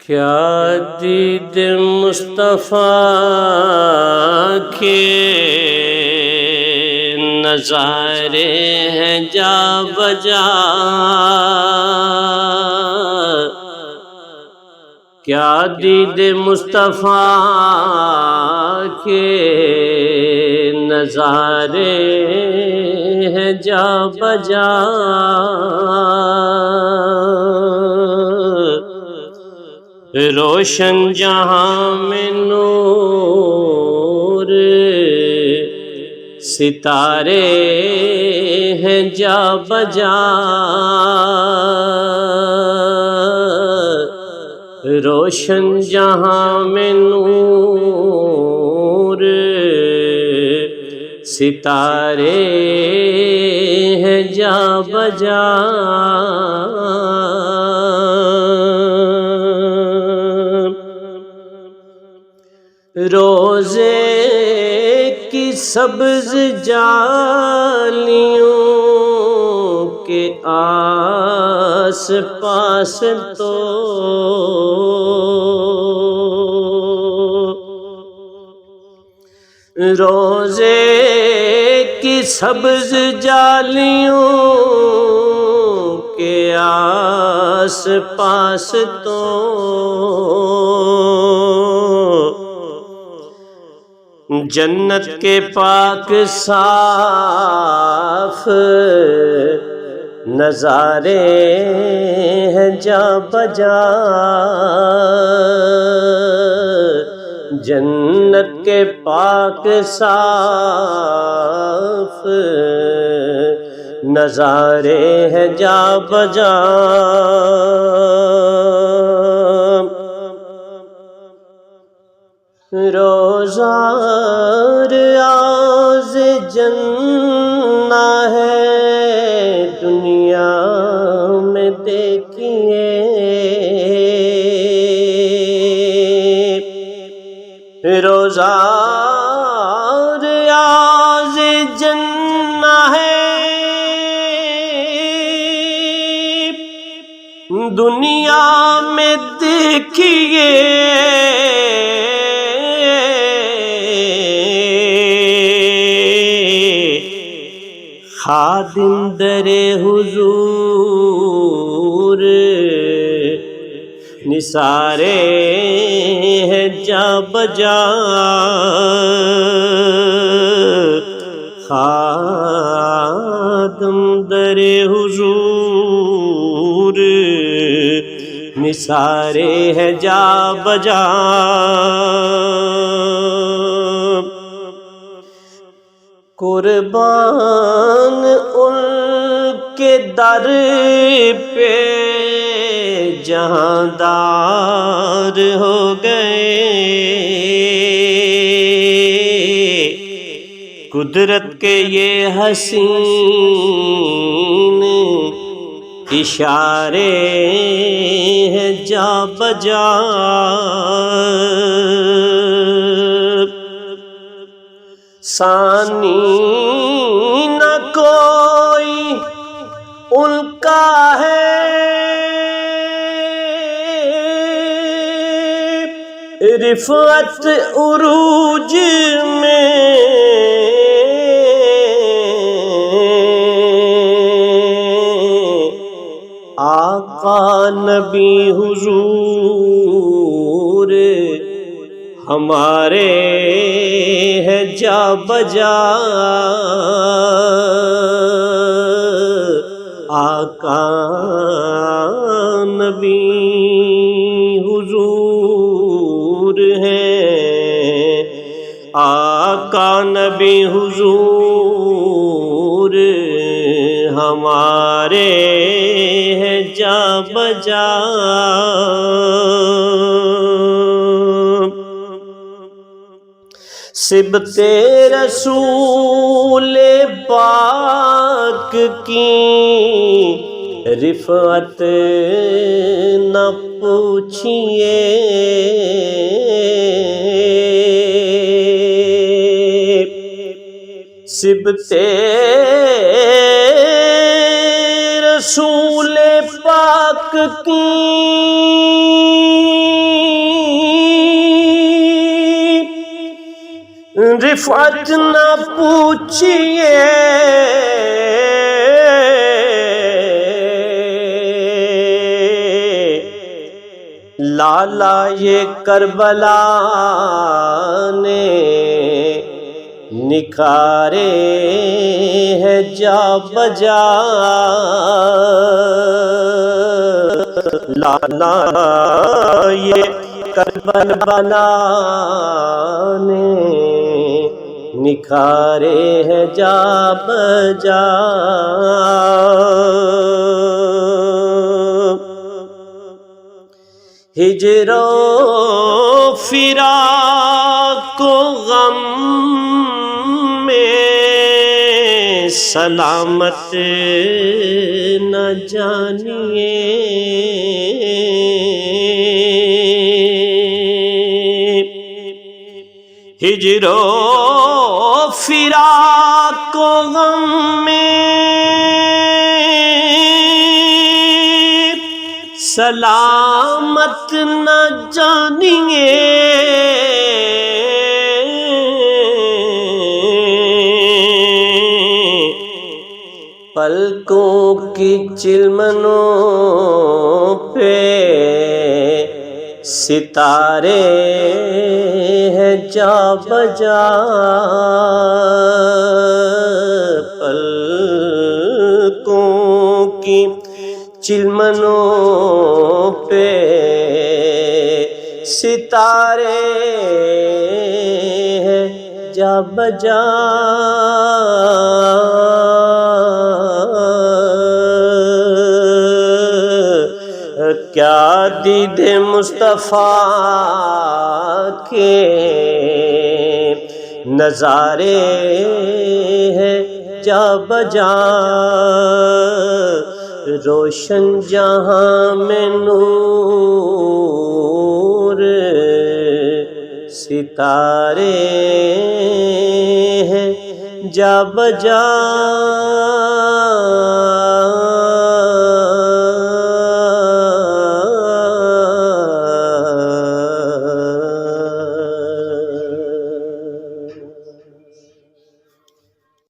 کیا دید مصطفیٰ کے نظارے ہیں جا بجا، کیا دید مصطفیٰ کے نظارے ہیں جا بجا، روشن جہاں میں نور ستارے ہیں جا بجا، روشن جہاں میں نور ستارے ہیں جا بجا، روزے کی سبز جالیوں کے آس پاس تو روزے کی سبز جالیوں کے آس پاس تو جنت کے پاک صاف نظارے ہیں جا بجا، جنت کے پاک صاف نظارے ہیں جا بجا، روزہ ریاض جنہ ہے دنیا میں دیکھیے، روزہ ریاض جنہ ہے دنیا میں دیکھیے، خادم در حضور نثارے ہیں جا بجا، خادم در حضور نثارے ہیں جا بجا، قربان ان کے در پہ جہاندار ہو گئے، قدرت کے یہ حسین اشارے ہیں جا بجا، ثانی نہ کوئی ان کا ہے، رفعت عروج میں آقا نبی حضور ہمارے ہیں جا بجا، آقا نبی حضور ہیں، آقا نبی حضور ہمارے ہیں جا بجا، صبت رسول پاک کی رفعت نہ پوچھئے، صبت رسول پاک کی رفعت نہ پوچھئے لالا یہ کربلا نے نکھارے ہے جا بجا لالا یہ کربلا نے نکھارے ہے جا بجا ہجر و فراق و غم میں سلامت نہ جانیے ہجر و فراق و غم میں سلامت نہ جانیے پلکوں کی چلمنوں پہ ستارے ہیں جا بجا پلکوں کی چلمنوں پہ ستارے ہیں جا بجا کیا دید مصطفیٰ کے نظارے ہیں جا بجا روشن جہاں میں نور ستارے ہیں جا بجا